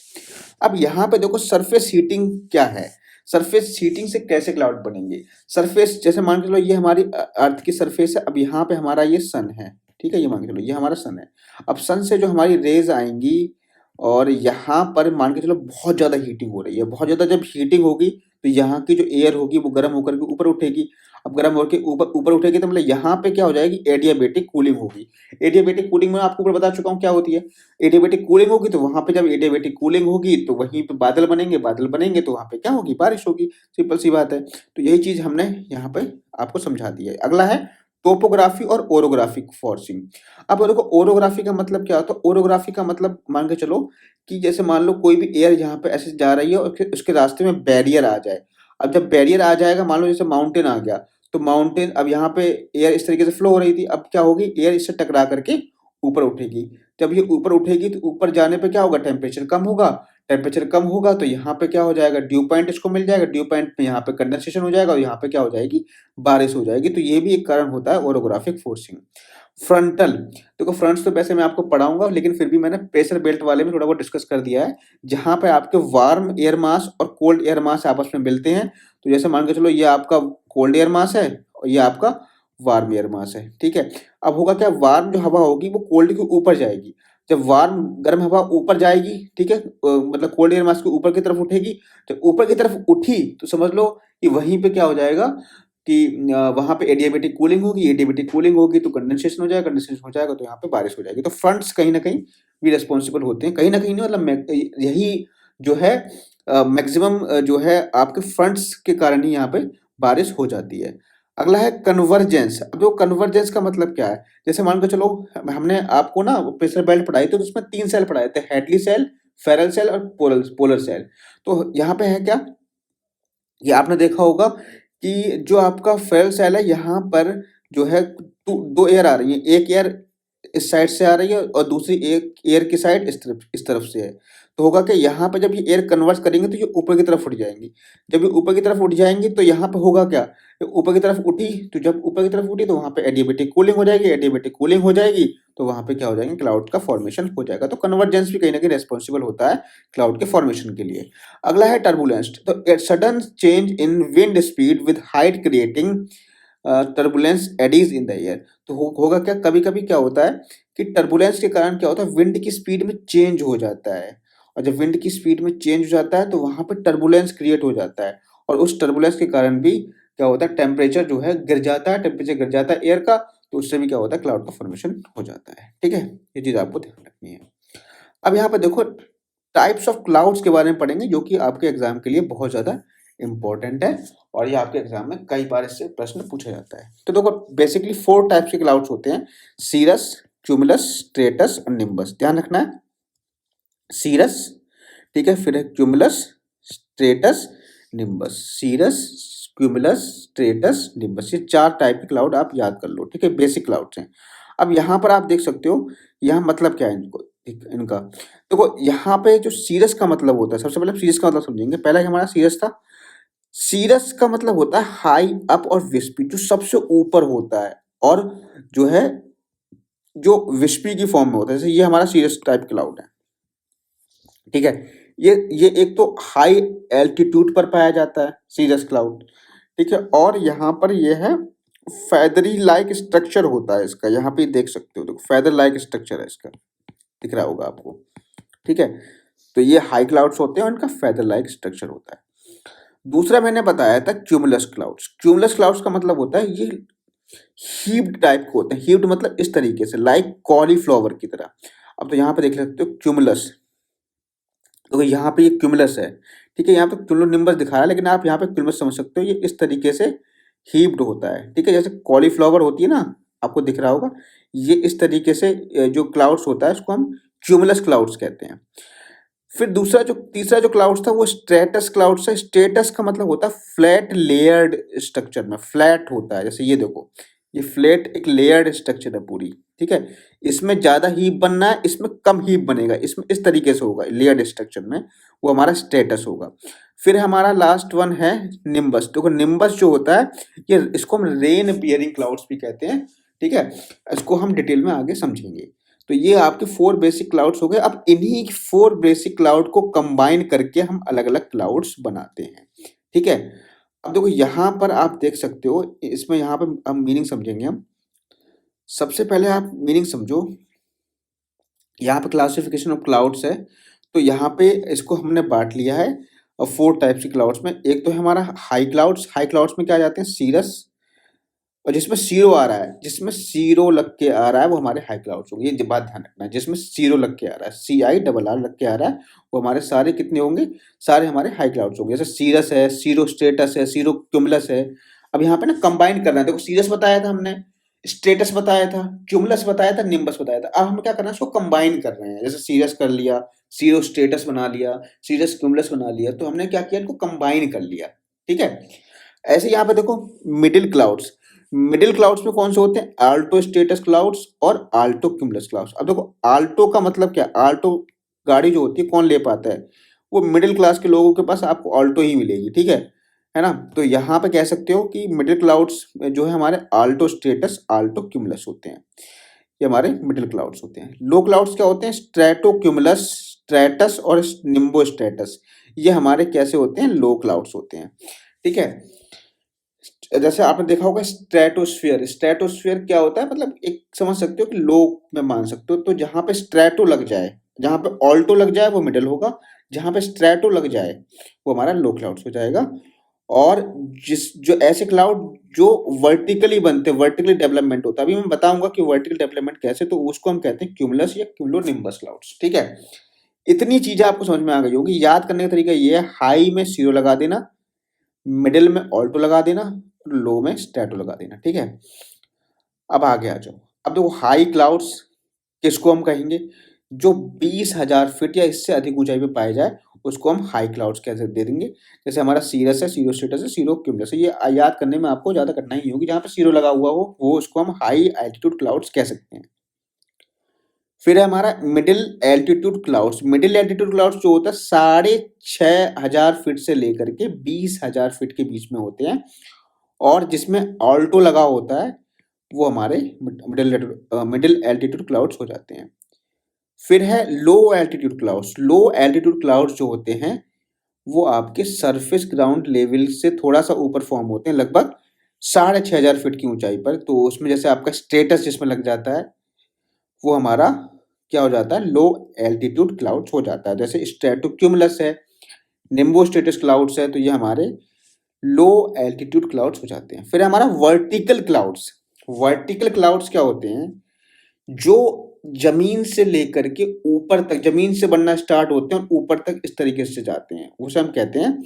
अब यहाँ पे देखो सरफेस हीटिंग क्या है, सरफेस हीटिंग से कैसे क्लाउड बनेंगे? सरफेस जैसे मान के चलो ये हमारी अर्थ की सरफेस है, अब यहाँ पे हमारा ये सन है। ठीक है? ये मान के चलो ये हमारा सन है। अब सन से जो हमारी रेज आएंगी और यहाँ पर मान के चलो बहुत ज़्यादा हीटिंग हो रही है, बहुत ज़्यादा जब हीटिंग होगी तो यहाँ की जो एयर होगी वो गर्म होकर के ऊपर उठेगी। अब गर्म होकर ऊपर ऊपर उठेगी तो मतलब यहाँ पे क्या हो जाएगी? एडियाबेटिक कूलिंग होगी। एडियाबेटिक कूलिंग में आपको ऊपर बता चुका हूँ क्या होती है। एडियाबेटिक कूलिंग होगी तो वहाँ पे जब एडियाबेटिक कूलिंग होगी तो वहीं पे बादल बनेंगे, बादल बनेंगे तो वहाँ पे क्या होगी? बारिश होगी। सिंपल सी बात है। तो यही चीज़ हमने यहाँ पे आपको समझा दी है। अगला है टोपोग्राफी और ओरोग्राफिक फोर्सिंग। अब देखो ओरोग्राफी का मतलब क्या होता है? ओरोग्राफी का मतलब मान के चलो कि जैसे मान लो कोई भी एयर यहाँ पे ऐसे जा रही है और फिर उसके रास्ते में बैरियर आ जाए। अब जब बैरियर आ जाएगा, मान लो जैसे माउंटेन आ गया, तो माउंटेन अब यहाँ पे एयर इस तरीके से फ्लो हो रही थी, अब क्या होगी? एयर इससे टकरा करके ऊपर उठेगी। जब ये ऊपर उठेगी तो ऊपर जाने पे क्या होगा? टेम्परेचर कम होगा। टेम्परेचर कम होगा तो यहाँ पे क्या हो जाएगा, ड्यू पॉइंट इसको मिल जाएगा, ड्यू पॉइंट पे यहाँ पे कंडेंसेशन हो जाएगा और यहाँ पे क्या हो जाएगी, बारिश हो जाएगी। तो ये भी एक कारण होता है ओरोग्राफिक फोर्सिंग। फ्रंटल, देखो फ्रंट्स तो वैसे मैं आपको पढ़ाऊंगा, लेकिन फिर भी मैंने प्रेशर बेल्ट वाले में थोड़ा बहुत डिस्कस कर दिया है, जहां पे आपके वार्म एयर मास और कोल्ड एयर मास आपस में मिलते हैं। तो जैसे मान के चलो ये आपका कोल्ड एयर मास है और ये आपका वार्म एयर मास है, ठीक है। अब होगा क्या, वार्म जो हवा होगी वो कोल्ड के ऊपर जाएगी। जब वार्म गर्म हवा ऊपर जाएगी, ठीक है, मतलब कोल्ड एयर मास के ऊपर की तरफ उठेगी, तो ऊपर की तरफ उठी तो समझ लो कि वहीं पे क्या हो जाएगा कि वहां पे एडियाबेटिक कूलिंग होगी, एडियाबेटिक कूलिंग होगी तो कंडेंसेशन हो जाएगा, कंडेंसेशन हो जाएगा तो यहाँ पे बारिश हो जाएगी। तो फ्रंट्स कहीं ना कहीं भी रिस्पॉन्सिबल होते हैं, कहीं ना कहीं नहीं, मतलब यही जो है मैक्सिमम जो है आपके फ्रंट्स के कारण ही यहाँ पे बारिश हो जाती है। अगला है कन्वर्जेंस। अब जो कन्वर्जेंस का मतलब क्या है, जैसे मान के चलो हमने आपको ना प्रेशर बेल्ट पढ़ाई थी तो उसमें 3 सेल पढ़ाए थे, हेडली सेल, फेरल सेल और पोलर सेल। तो यहाँ पे है क्या, ये आपने देखा होगा कि जो आपका फेरल सेल है यहाँ पर जो है दो एयर आ रही है, एक एयर इस साइड से आ रही है और दूसरी एक एयर की साइड इस तरफ से है। तो होगा कि यहाँ पे जब ये एयर कन्वर्ट करेंगे तो ये ऊपर की तरफ उठ जाएंगी। जब ये ऊपर की तरफ उठ जाएंगी तो यहाँ पे होगा क्या, ये ऊपर की तरफ उठी, तो जब ऊपर की तरफ उठी तो वहाँ पे एडियाबेटिक कूलिंग हो जाएगी, एडियाबेटिक कूलिंग हो जाएगी तो वहाँ पे क्या हो जाएंगे, क्लाउड का फॉर्मेशन हो जाएगा। तो कन्वर्जेंस भी कहीं ना कहीं रेस्पॉन्सिबल होता है क्लाउड के फॉर्मेशन के लिए। अगला है टर्बुलेंस। तो sudden change in wind speed with height creating turbulence eddies in the air. तो होगा क्या, कभी कभी क्या होता है कि टर्बुलेंस के कारण क्या होता है, विंड की स्पीड में चेंज हो जाता है, और जब विंड की स्पीड में चेंज हो जाता है तो वहां पर टर्बुलेंस क्रिएट हो जाता है, और उस टर्बुलेंस के कारण भी क्या होता है, टेम्परेचर जो है गिर जाता है, टेम्परेचर गिर जाता है एयर का, तो उससे भी क्या होता है, क्लाउड का फॉर्मेशन हो जाता है। ठीक है, ये चीज आपको ध्यान रखनी है। अब यहाँ पे देखो टाइप्स ऑफ क्लाउड्स के बारे में पढ़ेंगे, जो कि आपके एग्जाम के लिए बहुत ज्यादा इंपॉर्टेंट है, और ये आपके एग्जाम में कई बार इससे प्रश्न पूछा जाता है। तो देखो बेसिकली 4 टाइप्स के क्लाउड्स होते हैं, सीरस, क्यूमुलस, स्ट्रेटस और निम्बस। ध्यान रखना है, सीरस, ठीक है, फिर है cumulus, stratus, nimbus. Cirrus, cumulus, stratus, nimbus, ये 4 टाइप के क्लाउड आप याद कर लो, ठीक है, बेसिक क्लाउड्स हैं। अब यहाँ पर आप देख सकते हो यहाँ मतलब क्या है इनका। देखो यहाँ पे जो सीरस का मतलब होता है, सबसे पहले सीरस का मतलब समझेंगे। पहला हमारा सीरस था, सीरस का मतलब होता है हाई अप और विस्पी, जो सबसे ऊपर होता है और जो है जो विस्पी की फॉर्म में होता है। जैसे ये हमारा सीरस टाइप क्लाउड है, ठीक है। ये एक तो हाई एल्टीट्यूड पर पाया जाता है सीरस क्लाउड, ठीक है, और यहाँ पर ये है फेदरी लाइक स्ट्रक्चर होता है इसका, यहाँ पे देख सकते हो, देखो फेदर लाइक स्ट्रक्चर है इसका, दिख रहा होगा आपको, ठीक है। तो ये हाई क्लाउड्स होते हैं और इनका फेदर लाइक स्ट्रक्चर होता है। दूसरा मैंने बताया था क्यूमुलस क्लाउड्स। क्यूमुलस क्लाउड्स का मतलब होता है ये हीप्ड टाइप के होते हैं, हीप्ड मतलब इस तरीके से, लाइक कॉलीफ्लावर की तरह। अब तो यहाँ पे देख सकते हो क्यूमुलस, तो यहाँ पे ये क्यूमुलस है, ठीक है, यहाँ पे क्यूमुलोनिम्बस दिखा रहा है, लेकिन आप यहाँ पे क्यूमुलस समझ सकते हो, ये इस तरीके से हीप्ड होता है, ठीक है। जैसे कॉलीफ्लावर होती है ना, आपको दिख रहा होगा, ये इस तरीके से जो क्लाउड्स होता है उसको हम क्यूमुलस क्लाउड्स कहते हैं। फिर तीसरा जो क्लाउड्स था वो स्ट्रेटस क्लाउड्स है। स्ट्रेटस का मतलब होता है फ्लैट लेयर्ड स्ट्रक्चर में, फ्लैट होता है, जैसे ये देखो, ये फ्लैट एक लेयर्ड स्ट्रक्चर है पूरी, ठीक है। इसमें ज्यादा हीप बनना है, इसमें कम हीप बनेगा, इसमें इस तरीके से होगा लेयर्ड स्ट्रक्चर में, वो हमारा स्ट्रेटस होगा। फिर हमारा लास्ट वन है निम्बस। देखो निम्बस जो होता है, ये इसको हम रेन बियरिंग क्लाउड्स भी कहते हैं, ठीक है, इसको हम डिटेल में आगे समझेंगे। तो ये आपके 4 बेसिक क्लाउड्स हो गए। अब इन्हीं 4 बेसिक क्लाउड को कंबाइन करके हम अलग अलग क्लाउड्स बनाते हैं, ठीक है। अब देखो यहाँ पर आप देख सकते हो, इसमें यहाँ पर हम मीनिंग समझेंगे। हम सबसे पहले आप मीनिंग समझो, यहाँ पे क्लासिफिकेशन ऑफ क्लाउड्स है, तो यहाँ पे इसको हमने बांट लिया है 4 टाइप्स के क्लाउड्स में। एक तो है हमारा हाई क्लाउड्स। हाई क्लाउड्स में क्या आ जाते हैं, सीरस, और जिसमें जीरो आ रहा है, जिसमें जीरो लग के आ रहा है वो हमारे हाई क्लाउड्स होंगे। ये बात ध्यान रखना है, जिसमें जीरो लग के आ रहा है, CIRR लग के आ रहा है, वो हमारे सारे कितने होंगे, सारे हमारे हाई क्लाउड्स होंगे। जैसे सीरस है, सीरो स्टेटस है, सीरो क्यूमुलस है। अब यहाँ पे ना कंबाइन करना है, देखो सीरस बताया था हमने, स्टेटस बताया था, क्यूमुलस बताया था, निम्बस बताया था। अब हम क्या करना है, इसको कंबाइन कर रहे हैं। जैसे सीरस कर लिया, सीरो स्टेटस बना लिया, सीरस क्यूमुलस बना लिया, तो हमने क्या किया, इनको कंबाइन कर लिया, ठीक है। ऐसे यहाँ पे देखो मिडिल क्लाउड्स। मिडिल क्लाउड्स में कौन से होते हैं, आल्टो स्टेटस क्लाउड्स और आल्टो क्यूमुलस क्लाउड्स। अब देखो आल्टो का मतलब क्या, आल्टो गाड़ी जो होती है कौन ले पाता है, वो मिडिल क्लास के लोगों के पास आपको ऑल्टो ही मिलेगी, ठीक है ना? तो यहाँ पे कह सकते हो कि मिडिल क्लाउड्स जो है हमारे आल्टो स्ट्रेटस, आल्टो क्यूमुलस होते हैं। ये हमारे मिडिल क्लाउड्स होते हैं। लो क्लाउड्स क्या होते हैं? स्ट्रेटो क्यूमुलस, स्ट्रेटस और निम्बो स्ट्रेटस। ये हमारे कैसे होते हैं? लो क्लाउड्स होते हैं, ठीक है? जैसे आपने देखा होगा स्ट्रेटोस्फियर, स्ट्रेटोस्फियर क्या होता है? मतलब एक समझ सकते हो कि लो में मान सकते हो, तो जहाँ पे स्ट्रेटो लग जाए, जहाँ पे ऑल्टो लग जाए वो मिडिल होगा, जहाँ पे स्ट्रेटो लग जाए वो हमारा लो क्लाउड्स हो जाएगा। और जो ऐसे क्लाउड जो वर्टिकली बनते हैं, वर्टिकली डेवलपमेंट होता है, अभी मैं बताऊंगा कि वर्टिकल डेवलपमेंट कैसे, तो उसको हम कहते हैं क्यूमुलस या क्यूमुलोनिम्बस क्लाउड्स, ठीक है? इतनी चीजें आपको समझ में आ गई होगी। याद करने का तरीका ये है, हाई में जीरो लगा देना, मिडिल में ऑल्टो लगा देना, लो में स्ट्रेटो लगा देना, ठीक है? अब आगे आ जाओ। अब देखो हाई क्लाउड्स किसको हम कहेंगे? जो 20,000 फीट या इससे अधिक ऊंचाई पे पाए जाए उसको हम हाई क्लाउड्स कैसे दे देंगे। जैसे हमारा सीरस है, सीरो स्टेटस है, सीरो क्यूमुलस है, ये याद करने में आपको ज्यादा कठिनाई नहीं होगी। जहाँ पे सीरो लगा हुआ हो वो उसको हम हाई एल्टीट्यूड क्लाउड्स कह सकते हैं। फिर है हमारा middle altitude clouds. Middle altitude clouds जो होता है 6,500 फीट से लेकर के 20,000 फीट के बीच में होते हैं, और जिसमें ऑल्टो लगा होता है वो हमारे मिडिल एल्टीट्यूड क्लाउड्स हो जाते हैं। फिर है लो एल्टीट्यूड क्लाउड्स। लो एल्टीट्यूड क्लाउड्स जो होते हैं वो आपके सरफेस ग्राउंड लेवल से थोड़ा सा ऊपर फॉर्म होते हैं, लगभग 6,500 फीट की ऊंचाई पर। तो उसमें जैसे आपका स्टेटस जिसमें लग जाता है वो हमारा क्या हो जाता है? लो एल्टीट्यूड क्लाउड्स हो जाता है। जैसे स्ट्रेटोक्यूमुलस है, निम्बो स्टेटस क्लाउड्स है, तो ये हमारे लो एल्टीट्यूड क्लाउड्स हो जाते हैं। फिर हमारा वर्टिकल क्लाउड्स। वर्टिकल क्लाउड्स क्या होते हैं? जो जमीन से लेकर के ऊपर तक, जमीन से बनना स्टार्ट होते हैं और ऊपर तक इस तरीके से जाते हैं, उसे हम कहते हैं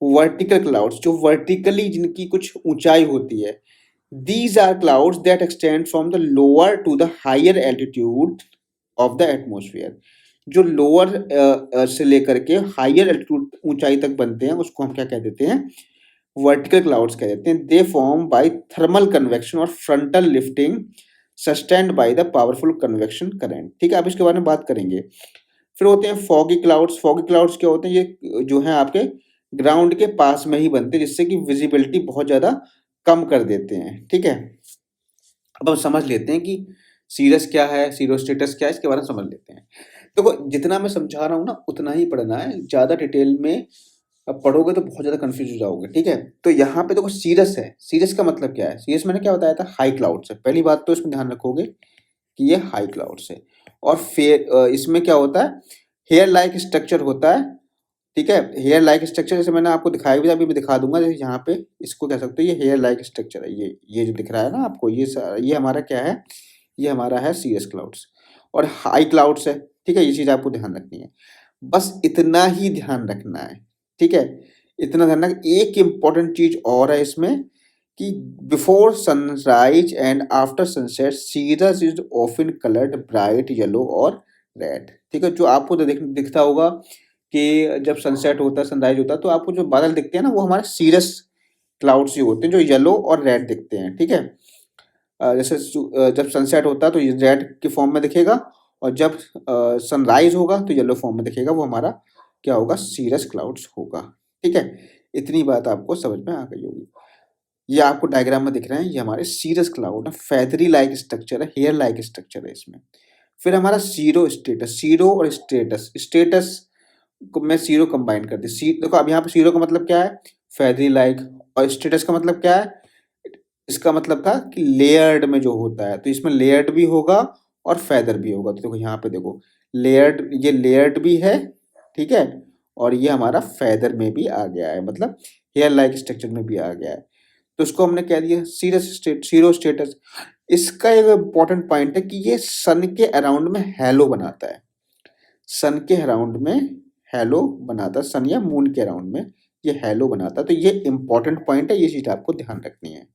वर्टिकल क्लाउड्स। जो वर्टिकली जिनकी कुछ ऊंचाई होती है, these are clouds that extend from the lower to the higher altitude of the atmosphere। जो लोअर से लेकर के हायर एल्टीट्यूड ऊंचाई तक बनते हैं उसको हम क्या कह देते हैं? वर्टिकल क्लाउड्स कह देते हैं। They form by thermal convection और frontal lifting sustained by the powerful convection current, ठीक है? आप इसके बारे में बात करेंगे। फिर होते हैं फॉगी क्लाउड्स। फॉगी क्लाउड्स क्या होते हैं? ये जो है आपके ग्राउंड के पास में ही बनते हैं, जिससे कि विजिबिलिटी बहुत ज्यादा कम कर देते हैं, ठीक है? अब हम समझ लेते हैं कि सीरस क्या है, सीरोस्टेटस क्या है, इसके बारे में समझ लेते हैं। देखो जितना मैं समझा रहा हूँ ना उतना ही पढ़ना है, ज्यादा डिटेल में अब पढ़ोगे तो बहुत ज्यादा कंफ्यूज हो जाओगे, ठीक है? तो यहाँ पे देखो सीरस है, सीरस का मतलब क्या है? सीरस मैंने क्या बताया था? हाई क्लाउड्स है। पहली बात तो इसमें ध्यान रखोगे कि ये हाई क्लाउड्स है। और फिर इसमें क्या होता है? हेयर लाइक स्ट्रक्चर होता है, ठीक है? हेयर लाइक स्ट्रक्चर जैसे मैंने आपको दिखाया भी था, अभी मैं दिखा दूंगा। जैसे यहाँ पे इसको कह सकते हो ये हेयर लाइक स्ट्रक्चर है। ये जो दिख रहा है ना आपको, ये हमारा क्या है? ये हमारा है सीएस क्लाउड्स। और हाई क्लाउड्स है, ठीक है? ये चीज आपको ध्यान रखनी है, बस इतना ही ध्यान रखना है, ठीक है? इतना ध्यान रखना। एक इम्पॉर्टेंट चीज और है इसमें कि before sunrise and after sunset cirrus is often coloured bright yellow और रेड, ठीक है? जो आपको तो दिखता होगा कि जब सनसेट होता है, सनराइज होता है, तो आपको जो बादल दिखते हैं ना वो हमारे सीरस क्लाउड्स ही होते हैं, जो येलो और रेड दिखते हैं, ठीक है? जैसे जब सनसेट होता है तो ये रेड के फॉर्म में दिखेगा, और जब सनराइज होगा तो येलो फॉर्म में दिखेगा, वो हमारा क्या होगा? सीरस क्लाउड्स होगा, ठीक है? इतनी बात आपको समझ में आ गई होगी। ये आपको डायग्राम में दिख रहे हैं, ये हमारे सीरस क्लाउड है, फेदरी लाइक स्ट्रक्चर है, हेयर लाइक स्ट्रक्चर है इसमें। फिर हमारा सीरो स्टेटस। सीरो और स्टेटस, स्टेटस को मैं सीरो कंबाइन कर दी। देखो अब यहाँ पे सीरो का मतलब क्या है? Feathery like. और स्टेटस का मतलब क्या है? इसका मतलब था कि लेयर्ड में जो होता है, तो इसमें लेयर्ड भी होगा और फेदर भी होगा। तो देखो यहाँ पे देखो लेयर्ड, ये लेयर्ड भी है, ठीक है? और ये हमारा फेदर में भी आ गया है, मतलब हेयर लाइक स्ट्रक्चर में भी आ गया है। तो इसको हमने कह दिया सीरो स्टेटस। इसका एक इम्पॉर्टेंट पॉइंट है कि ये सन के अराउंड में हैलो बनाता है। सन के अराउंड में हैलो बनाता है, सन या मून के अराउंड में ये हैलो बनाता है। तो ये इंपॉर्टेंट पॉइंट है, ये चीज आपको ध्यान रखनी है।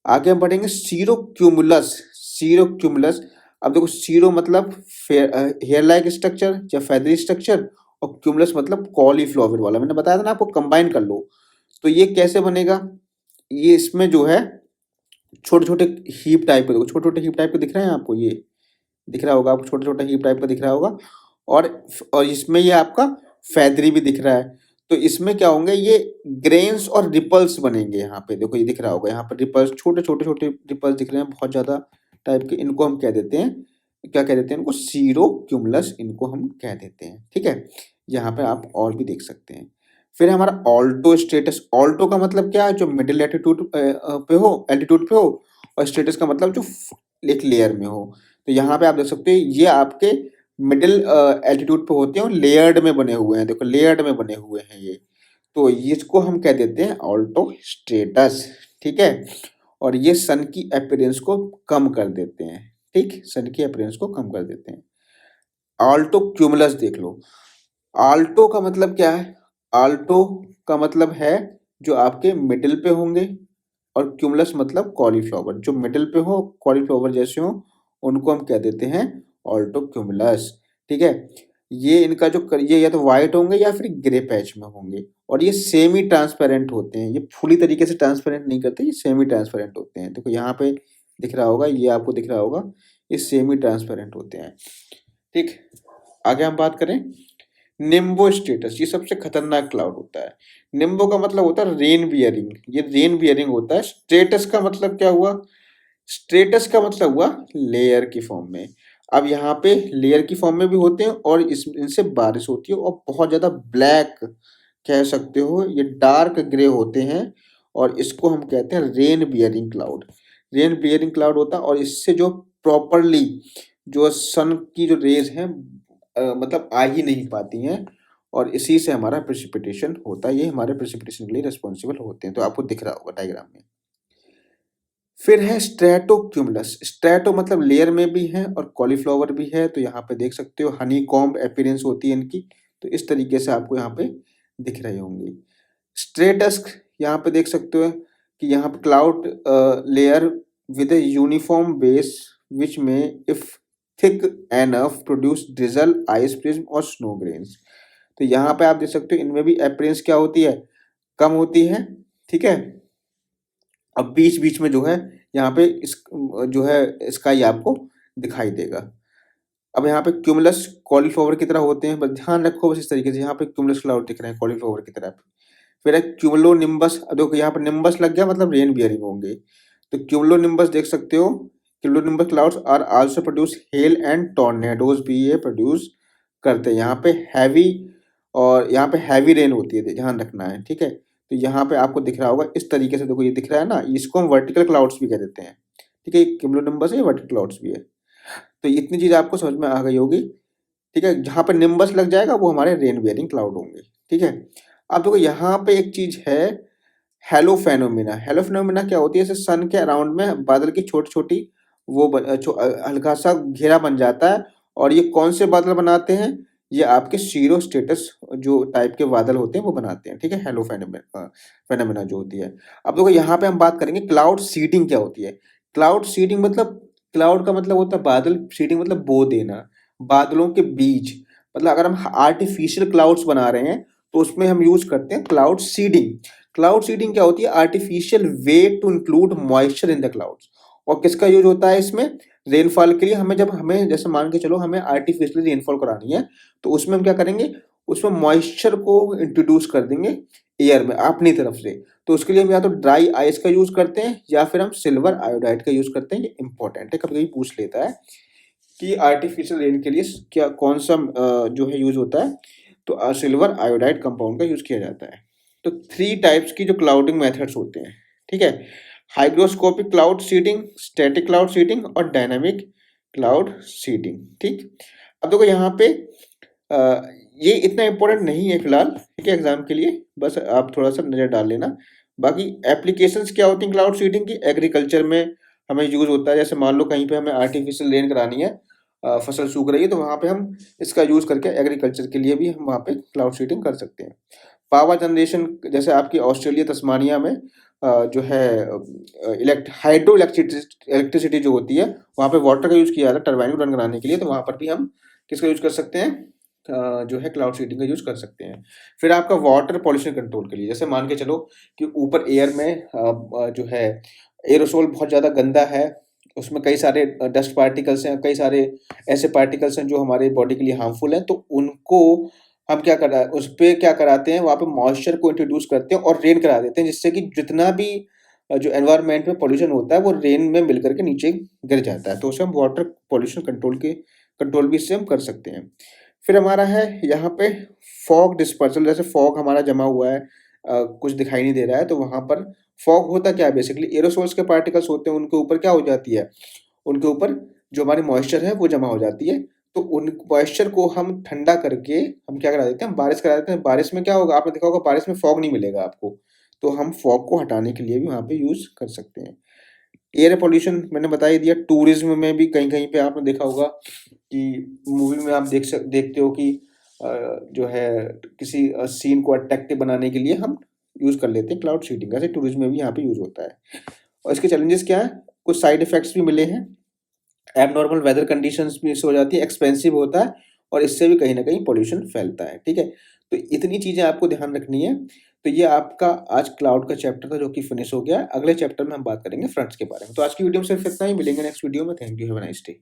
आगे हम बढ़ेंगे सीरो क्यूमुलस। सीरो क्यूमुलस, अब देखो सीरो मतलब हेयर लाइक स्ट्रक्चर या फेदरी स्ट्रक्चर, और क्यूमुलस मतलब कॉलीफ्लावर वाला। मैंने बताया था ना आपको, कंबाइन कर लो। तो ये कैसे बनेगा? ये इसमें जो है छोटे छोटे हीप टाइप के, देखो छोटे छोटे हीप टाइप के दिख रहे हैं आपको, ये दिख रहा होगा आपको, छोटा छोटा हीप टाइप का दिख रहा होगा। और इसमें ये आपका फैदरी भी दिख रहा है। तो इसमें क्या होंगे, ये ग्रेन्स और रिपल्स बनेंगे। यहाँ पे देखो, ये दिख रहा होगा, यहाँ पर रिपल्स, छोटे-छोटे रिपल्स दिख रहे हैं बहुत ज़्यादा टाइप के। इनको हम क्या देते हैं, क्या कह देते हैं इनको, सीरोक्यूमुलस इनको हम कह देते हैं, ठीक है। यहाँ पे आप और भी देख सकते हैं। फिर हमारा ऑल्टो स्टेटस। ऑल्टो का मतलब क्या है, जो मिडिल एल्टीट्यूड पे हो, एल्टीट्यूड पे हो, और स्टेटस का मतलब जो एक लेयर में हो। तो यहाँ पे आप देख सकते हैं, ये आपके मिडिल एल्टीट्यूड पे होते हैं और लेयर्ड में बने हुए हैं। देखो, लेयर्ड में बने हुए हैं ये। तो इसको हम कह देते हैं ऑल्टो स्टेटस, ठीक है। और ये सन की अपीयरेंस को कम कर देते हैं, ठीक, सन की अपीयरेंस को कम कर देते हैं। ऑल्टो क्यूमुलस देख लो। ऑल्टो का मतलब क्या है, ऑल्टो का मतलब है जो आपके मिडिल पे होंगे, और क्यूमुलस मतलब कॉलीफ्लावर, जो मिडिल पे हो, कॉलीफ्लावर जैसे हो, उनको हम कह देते हैं ऑल्टो क्यूमुलस, ठीक है। ये इनका जो ये या तो व्हाइट होंगे या फिर ग्रे पैच में होंगे, और ये सेमी ट्रांसपेरेंट होते हैं। ये फुली तरीके से ट्रांसपेरेंट नहीं करते, ये सेमी ट्रांसपेरेंट होते हैं। देखो यहाँ पे दिख रहा होगा, ये आपको दिख रहा होगा, ये सेमी ट्रांसपेरेंट होते हैं, ठीक। आगे हम बात करें निम्बो स्टेटस। ये सबसे खतरनाक क्लाउड होता है। निम्बो का मतलब होता है रेन बियरिंग, ये रेन बियरिंग होता है। स्टेटस का मतलब क्या हुआ, स्टेटस का मतलब हुआ लेयर की फॉर्म में। अब यहाँ पे लेयर की फॉर्म में भी होते हैं, और इनसे बारिश होती है, और बहुत ज्यादा ब्लैक कह सकते हो, ये डार्क ग्रे होते हैं, और इसको हम कहते हैं rain bearing cloud. Rain bearing cloud होता है, और इससे जो प्रॉपरली जो सन की जो रेज हैं मतलब आ ही नहीं पाती हैं, और इसी से हमारा प्रेसिपिटेशन होता है। ये हमारे प्रेसिपिटेशन के लिए रिस्पॉन्सिबल होते हैं। तो आपको दिख रहा होगा डायग्राम में। फिर है स्ट्रेटोक्यूमुलस। स्ट्रेटो मतलब लेयर में भी है और कॉलीफ्लावर भी है। तो यहाँ पे देख सकते हो हनी कॉम्ब अपीयरेंस होती है इनकी। तो इस तरीके से आपको यहाँ पे दिख रहे होंगे। स्ट्रेटस यहाँ पे देख सकते हो कि यहाँ पे cloud layer with a uniform base which में if thick enough produce drizzle, ice prism और स्नो ग्रेन्स। तो यहाँ पे आप देख सकते हो इनमें भी अपीयरेंस क्या होती है, कम होती है, ठीक है। अब बीच बीच में जो है यहाँ पे इस जो है स्काई आपको दिखाई देगा। अब यहाँ पे क्यूमुलस कॉलीफ्लावर की तरह होते हैं, बस ध्यान रखो, बस इस तरीके से। यहाँ पे क्यूमुलस क्लाउड दिख रहे हैं कॉलीफ्लावर की तरह। फिर है क्यूमुलो निम्बस। देखो यहाँ पर निम्बस लग गया, मतलब रेन बियरिंग होंगे। तो क्यूमुलो निम्बस देख सकते हो, cumulonimbus clouds are also produce hail and tornadoes भी ये प्रोड्यूस करते हैं। यहाँ पे हैवी, और यहाँ पे हैवी रेन होती है, ध्यान रखना है, ठीक है। तो यहाँ पे आपको दिख रहा होगा इस तरीके से। देखो ये दिख रहा है ना, इसको हम वर्टिकल क्लाउड्स भी कह देते हैं, ठीक है। क्यूमुलोनिम्बस है, वर्टिकल क्लाउड्स भी है। तो इतनी चीज आपको समझ में आ गई होगी, ठीक है। जहाँ पे निम्बस लग जाएगा वो हमारे रेन बियरिंग क्लाउड होंगे, ठीक है। अब देखो यहाँ पे एक चीज है, हेलो फेनोमिना। हेलो फेनोमिना क्या होती है, जैसे सन के अराउंड में बादल की छोटी छोटी वो हल्का सा घेरा बन जाता है। और ये कौन से बादल बनाते हैं, ये आपके सीरो स्टेटस जो टाइप के बादल होते हैं वो बनाते हैं, ठीक है। हेलो फेनोमिना फेनोमिना जो होती है। अब देखो यहाँ पे हम बात करेंगे क्लाउड सीडिंग क्या होती है। क्लाउड सीडिंग मतलब, क्लाउड का मतलब होता है बादल, सीडिंग मतलब बो देना, बादलों के बीच। मतलब अगर हम आर्टिफिशियल क्लाउड्स बना रहे हैं तो उसमें हम यूज करते हैं क्लाउड सीडिंग। क्लाउड सीडिंग क्या होती है, artificial way to include moisture in the clouds. और किसका यूज होता है इसमें, रेनफॉल के लिए। हमें जब हमें जैसे मान के चलो हमें आर्टिफिशियली रेनफॉल करानी है, तो उसमें हम क्या करेंगे, उसमें मॉइस्चर को इंट्रोड्यूस कर देंगे एयर में अपनी तरफ से। तो उसके लिए हम या तो ड्राई आइस का यूज करते हैं, या फिर हम सिल्वर आयोडाइड का यूज करते हैं। ये इंपॉर्टेंट है, कभी कभी पूछ लेता है कि आर्टिफिशियल रेन के लिए क्या कौन सा जो है यूज होता है। तो सिल्वर आयोडाइड कंपाउंड का यूज किया जाता है। तो 3 टाइप्स की जो क्लाउडिंग मेथड्स होते हैं, ठीक है। Hygroscopic cloud seeding, static cloud seeding और डायनामिक क्लाउड सीडिंग, ठीक। अब देखो यहाँ पे अ, ये इतना इम्पोर्टेंट नहीं है फिलहाल, ठीक है, एग्जाम के लिए। बस आप थोड़ा सा नजर डाल लेना। बाकी एप्लीकेशंस क्या होती हैं क्लाउड सीडिंग की, एग्रीकल्चर में हमें यूज होता है। जैसे मान लो कहीं पे हमें आर्टिफिशियल रेन करानी है, फसल सूख रही है, तो वहाँ पे हम इसका यूज करके एग्रीकल्चर के लिए भी हम वहाँ पे क्लाउड सीडिंग कर सकते हैं। पावर जनरेशन, जैसे आपकी ऑस्ट्रेलिया तस्मानिया में जो है हाइड्रो इलेक्ट्रिसिटी जो होती है, वहाँ पे वाटर का यूज किया जाता है टरबाइन को रन कराने के लिए। तो वहाँ पर भी हम किसका यूज कर सकते हैं, जो है क्लाउड सीडिंग का यूज कर सकते हैं। फिर आपका वाटर पॉल्यूशन कंट्रोल के लिए, जैसे मान के चलो कि ऊपर एयर में जो है एरोसोल बहुत ज़्यादा गंदा है, उसमें कई सारे डस्ट पार्टिकल्स हैं, कई सारे ऐसे पार्टिकल्स हैं जो हमारे बॉडी के लिए हार्मफुल हैं। तो उनको हम क्या करा उसपे क्या कराते हैं, वहाँ पे मॉइस्चर को इंट्रोड्यूस करते हैं और रेन करा देते हैं, जिससे कि जितना भी जो एनवायरनमेंट में पॉल्यूशन होता है वो रेन में मिल कर के नीचे गिर जाता है। तो उससे हम वाटर पॉल्यूशन कंट्रोल भी इससे हम कर सकते हैं। फिर हमारा है यहाँ पे फॉग डिस्पर्सल, जैसे फॉग हमारा जमा हुआ है, कुछ दिखाई नहीं दे रहा है, तो वहाँ पर फॉग होता क्या है, बेसिकली एरोसोल्स के पार्टिकल्स होते हैं, उनके ऊपर क्या हो जाती है, उनके ऊपर जो हमारी मॉइस्चर है वो जमा हो जाती है। तो उन मॉइस्चर को हम ठंडा करके हम क्या करा देते हैं, हम बारिश करा देते हैं। बारिश में क्या होगा, आपने देखा होगा बारिश में फॉग नहीं मिलेगा आपको, तो हम फॉग को हटाने के लिए भी वहाँ पे यूज़ कर सकते हैं। एयर पॉल्यूशन मैंने बता ही दिया। टूरिज्म में भी कहीं-कहीं पे आपने देखा होगा कि मूवी में आप देखते हो कि जो है किसी सीन को अट्रैक्टिव बनाने के लिए हम यूज़ कर लेते हैं क्लाउड सीडिंग। ऐसे टूरिज्म में भी यहाँ पे यूज़ होता है। और इसके चैलेंजेस क्या है? कुछ साइड इफेक्ट्स भी मिले हैं। एबनॉर्मल वेदर कंडीशंस भी इससे हो जाती है, एक्सपेंसिव होता है और इससे भी कहीं न कहीं पॉल्यूशन फैलता है, ठीक है? तो इतनी चीज़ें आपको ध्यान रखनी है। तो ये आपका आज क्लाउड का चैप्टर था जो कि फिनिश हो गया है। अगले चैप्टर में हम बात करेंगे फ्रंट्स के बारे में। तो आज की वीडियो में सिर्फ इतना ही, मिलेंगे नेक्स्ट वीडियो में। Thank you, have a nice day.